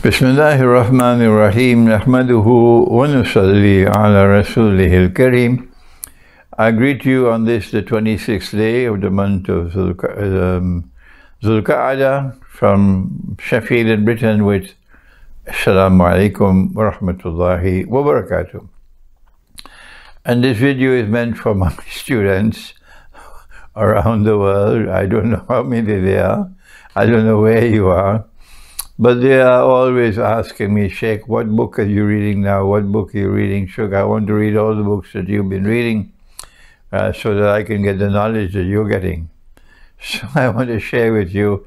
Bismillahir Rahmanir Rahim. Nahmaduhu wa nusalli ala rasulihil kareem. I greet you on this, the 26th day of the month of Dhoul Qa'da from Sheffield in Britain with Assalamu alaikum wa rahmatullahi wa barakatuh. And this video is meant for my students around the world. I don't know how many they are. I don't know where you are. But they are always asking me, Sheikh, what book are you reading now? What book are you reading? Sheikh, I want to read all the books that you've been reading so that I can get the knowledge that you're getting. So I want to share with you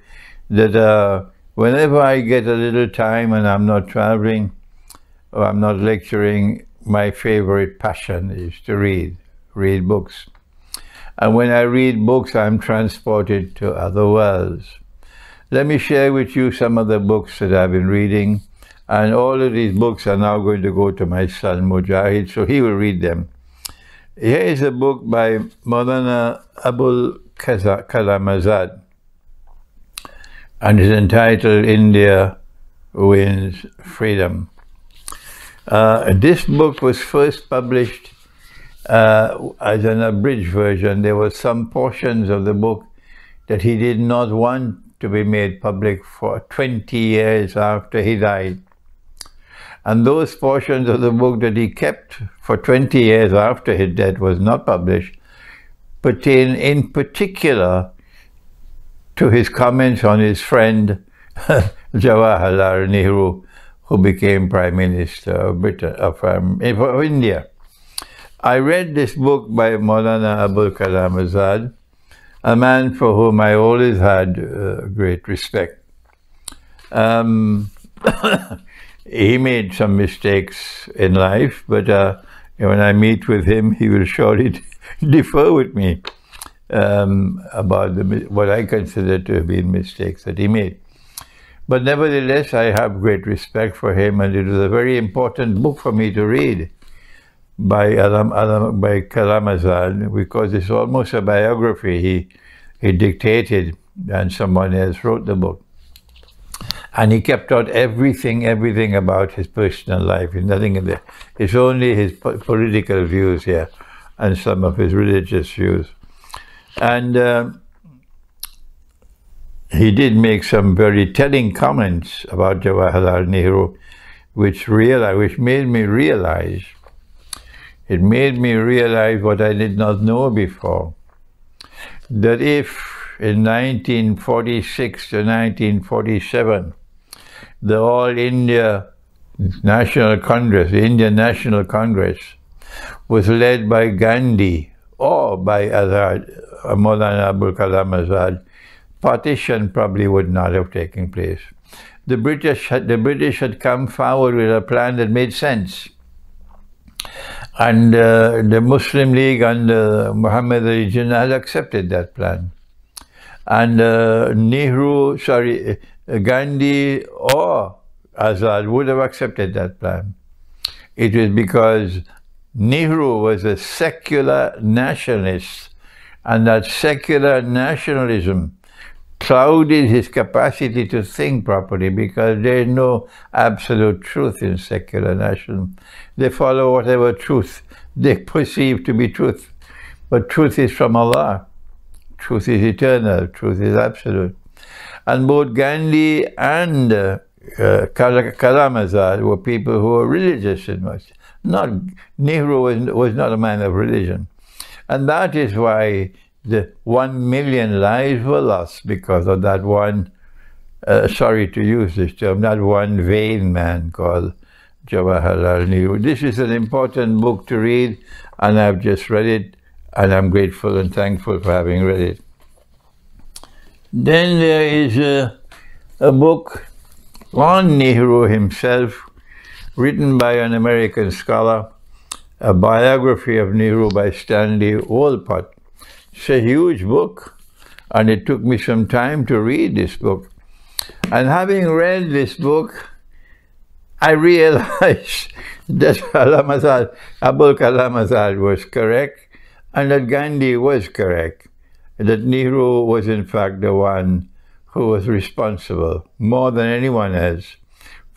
that whenever I get a little time and I'm not traveling or I'm not lecturing, my favorite passion is to read books. And when I read books, I'm transported to other worlds. Let me share with you some of the books that I've been reading, and all of these books are now going to go to my son Mujahid, so he will read them. Here is a book by Maulana Abul Kalam Azad, and it's entitled India Wins Freedom. This book was first published as an abridged version. There were some portions of the book that he did not want to be made public for 20 years after he died. And those portions of the book that he kept for 20 years after his death was not published, pertain in particular to his comments on his friend Jawaharlal Nehru, who became Prime Minister of India. I read this book by Maulana Abul Kalam Azad, a man for whom I always had great respect. He made some mistakes in life, but when I meet with him, he will surely differ with me about what I consider to have been mistakes that he made. But nevertheless, I have great respect for him, and it was a very important book for me to read by Kalam Azad, because it's almost a biography. He dictated and someone else wrote the book. And he kept out everything about his personal life. There's nothing in there. It's only his political views here and some of his religious views. And he did make some very telling comments about Jawaharlal Nehru, which made me realize. It made me realize what I did not know before, that if in 1946 to 1947, the All India National Congress, the Indian National Congress, was led by Gandhi or by Maulana Abul Kalam Azad, partition probably would not have taken place. The British had come forward with a plan that made sense. And the Muslim League and Muhammad Ali Jinnah had accepted that plan. And Gandhi or Azad would have accepted that plan. It was because Nehru was a secular nationalist, and that secular nationalism clouded his capacity to think properly, because there is no absolute truth in secular nationalism. They follow whatever truth they perceive to be truth. But truth is from Allah. Truth is eternal. Truth is absolute. And both Gandhi and Kalam Azad were people who were religious in much. Nehru was not a man of religion. And that is why the 1 million lives were lost, because of that one, sorry to use this term, that one vain man called Jawaharlal Nehru. This is an important book to read, and I've just read it, and I'm grateful and thankful for having read it. Then there is a book on Nehru himself, written by an American scholar, a biography of Nehru by Stanley Wolpott. It's a huge book, and it took me some time to read this book. And having read this book, I realized that Abul Kalam Azad was correct, and that Gandhi was correct, and that Nehru was in fact the one who was responsible, more than anyone else,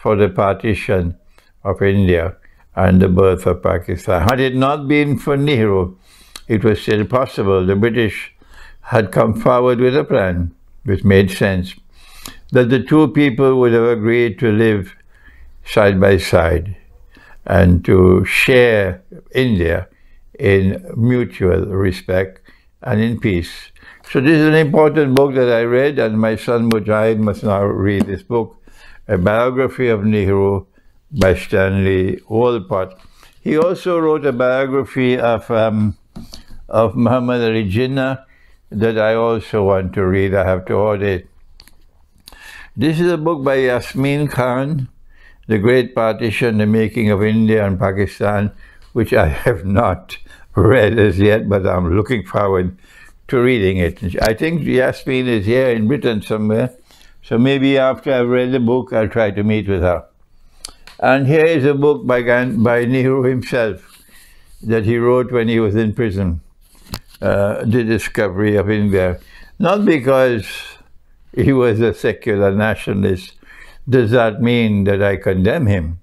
for the partition of India and the birth of Pakistan. Had it not been for Nehru, it was still possible. The British had come forward with a plan which made sense, that the two people would have agreed to live side by side and to share India in mutual respect and in peace. So this is an important book that I read, and my son Mujahid must now read this book, A Biography of Nehru by Stanley Wolpott. He also wrote a biography of Muhammad Ali Jinnah that I also want to read. I have to order it. This is a book by Yasmin Khan, The Great Partition, The Making of India and Pakistan, which I have not read as yet, but I'm looking forward to reading it. I think Yasmin is here in Britain somewhere, so maybe after I've read the book, I'll try to meet with her. And here is a book by Nehru himself that he wrote when he was in prison, The Discovery of India. Not because he was a secular nationalist does that mean that I condemn him.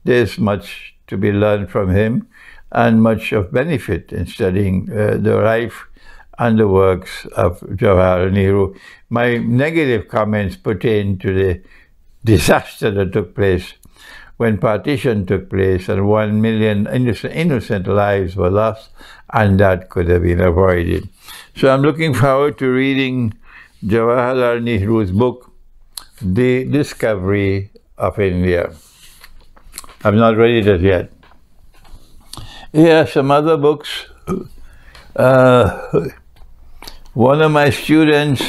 There's much to be learned from him and much of benefit in studying the life and the works of Jawaharlal Nehru. My negative comments pertain to the disaster that took place when partition took place and 1 million innocent lives were lost, and that could have been avoided. So I'm looking forward to reading Jawaharlal Nehru's book, The Discovery of India. I've not read it as yet. Here are some other books. One of my students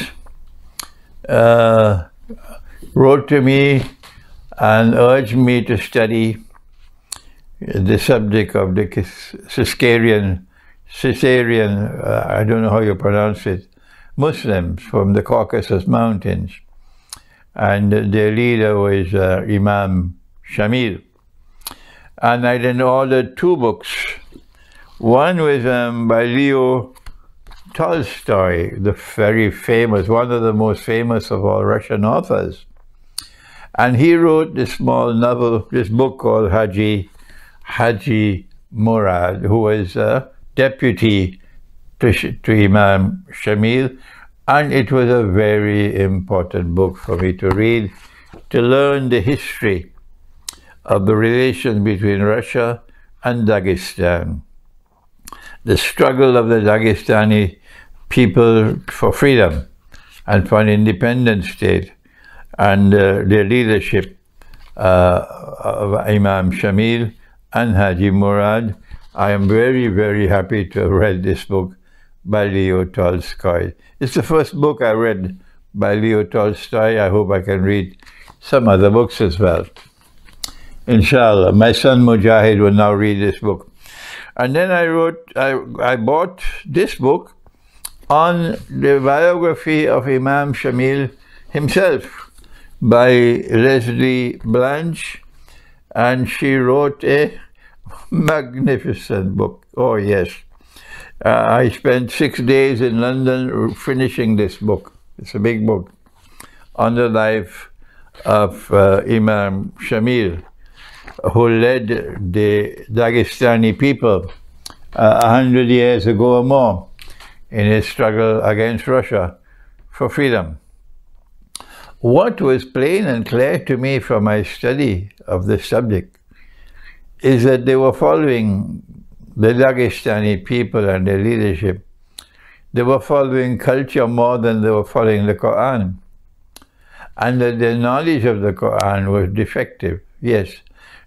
wrote to me and urged me to study the subject of the Caesarean, I don't know how you pronounce it, Muslims from the Caucasus Mountains. And their leader was Imam Shamil. And I then ordered two books. One was by Leo Tolstoy, the very famous, one of the most famous of all Russian authors. And he wrote this small novel, this book called Haji Murad, who was a deputy to Imam Shamil. And it was a very important book for me to read, to learn the history of the relations between Russia and Dagestan, the struggle of the Dagestani people for freedom and for an independent state, and the leadership of Imam Shamil and Haji Murad. I am very, very happy to have read this book by Leo Tolstoy. It's the first book I read by Leo Tolstoy. I hope I can read some other books as well. Inshallah. My son Mujahid will now read this book. And then I bought this book on the biography of Imam Shamil himself by Leslie Blanche, and she wrote a magnificent book. Oh yes. I spent 6 days in London finishing this book. It's a big book on the life of Imam Shamil, who led the Dagestani people 100 years ago or more in his struggle against Russia for freedom. What was plain and clear to me from my study of the subject is that they were following the Dagestani people and their leadership. They were following culture more than they were following the Quran, and that their knowledge of the Quran was defective. Yes,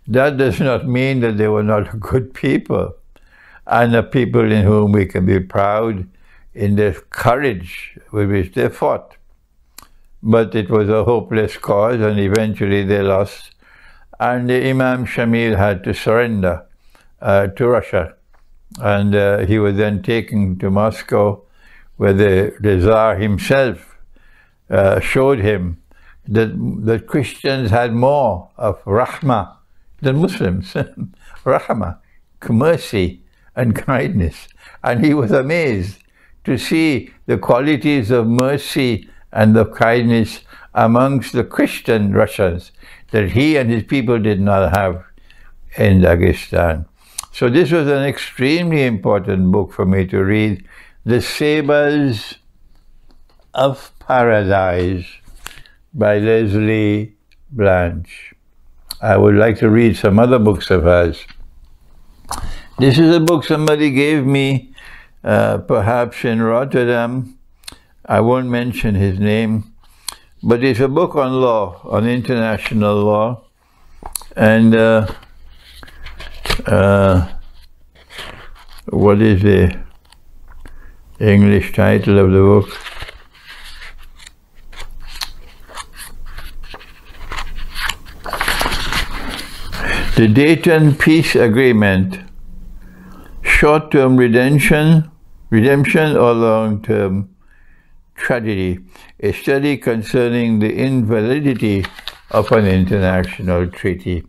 that does not mean that they were not good people, and a people in whom we can be proud in their courage with which they fought. But it was a hopeless cause, and eventually they lost, and Imam Shamil had to surrender to Russia, and he was then taken to Moscow, where the Tsar himself showed him that Christians had more of rahmah than Muslims. Rahmah, mercy and kindness. And he was amazed to see the qualities of mercy and of kindness amongst the Christian Russians. that he and his people did not have in Dagestan. So this was an extremely important book for me to read, The Sables of Paradise by Leslie Blanch. I would like to read some other books of hers. This is a book somebody gave me, perhaps in Rotterdam. I won't mention his name, but it's a book on law, on international law, and what is the English title of the book? The Dayton Peace Agreement, short-term redemption or long-term tragedy, a study concerning the invalidity of an international treaty.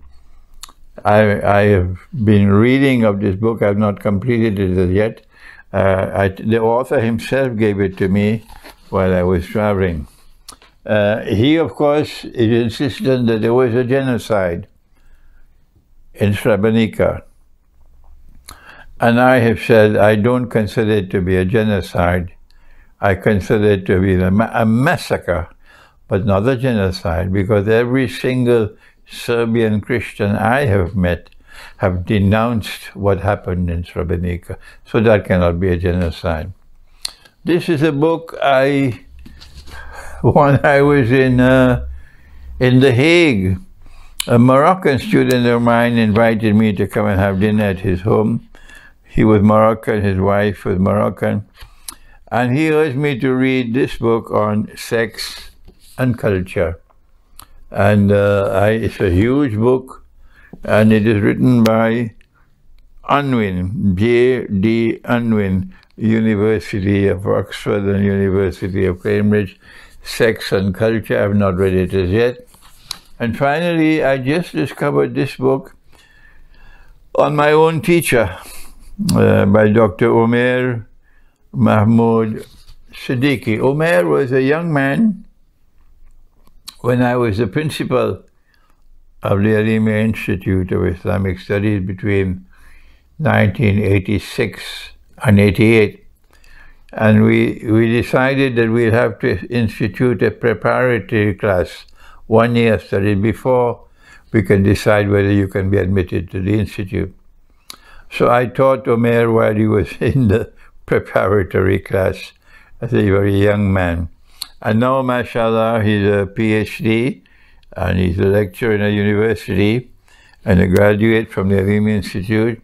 I have been reading of this book. I have not completed it as yet. The author himself gave it to me while I was traveling. He, of course, is insistent that there was a genocide in Srebrenica. And I have said I don't consider it to be a genocide. I consider it to be a massacre, but not a genocide, because every single Serbian Christian I have met have denounced what happened in Srebrenica. So that cannot be a genocide. This is a book when I was in The Hague. A Moroccan student of mine invited me to come and have dinner at his home. He was Moroccan, his wife was Moroccan, and he urged me to read this book on sex and culture. And it's a huge book, and it is written by Unwin, J.D. Unwin, University of Oxford and University of Cambridge, Sex and Culture. I have not read it as yet. And finally, I just discovered this book on my own teacher, by Dr. Omer Mahmoud Siddiqui. Omer was a young man when I was the principal of the Alima Institute of Islamic Studies between 1986 and 88. And we decided that we'd have to institute a preparatory class, 1 year study, before we can decide whether you can be admitted to the institute. So I taught Omer while he was in the preparatory class as a very young man. And now, mashallah, he's a PhD, and he's a lecturer in a university, and a graduate from the Alima Institute.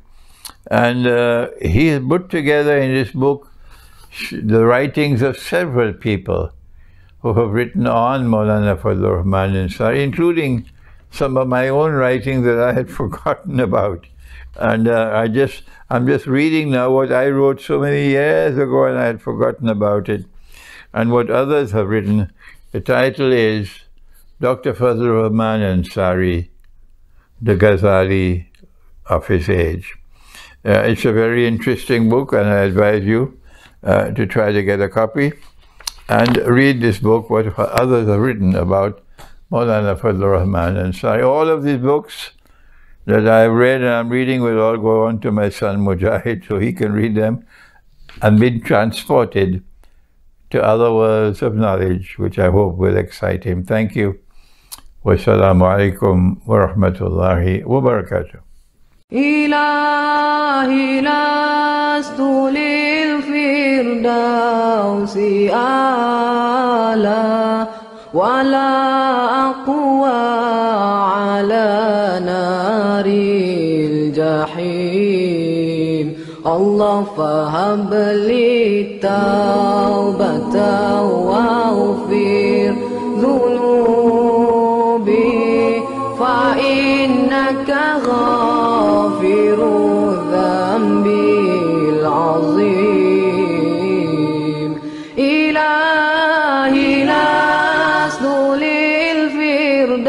And he has put together in this book the writings of several people who have written on Maulana Fadlur Rahman Ansari, including some of my own writings that I had forgotten about. And I'm just reading now what I wrote so many years ago and I had forgotten about it, and what others have written. The title is Dr. Fadlur Rahman Ansari, the Ghazali of his age. It's a very interesting book, and I advise you to try to get a copy and read this book, what others have written about Maulana Fadlur Rahman Ansari. All of these books that I've read and I'm reading will all go on to my son Mujahid, so he can read them and be transported to other worlds of knowledge, which I hope will excite him. Thank you. Wassalamu alaikum wa rahmatullahi wa barakatuh. إلهي لست للفردوس أعلى ولا أقوى على نار الجحيم الله فهب لي التوبة واغفر ذنوبي فإنك غافر الذنب العظيم إلهي لست للفردوس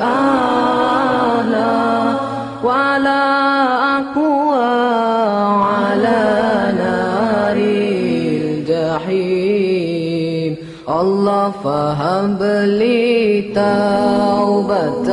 أعلى ولا أقوى على نار الجحيم الله فهب لي توبة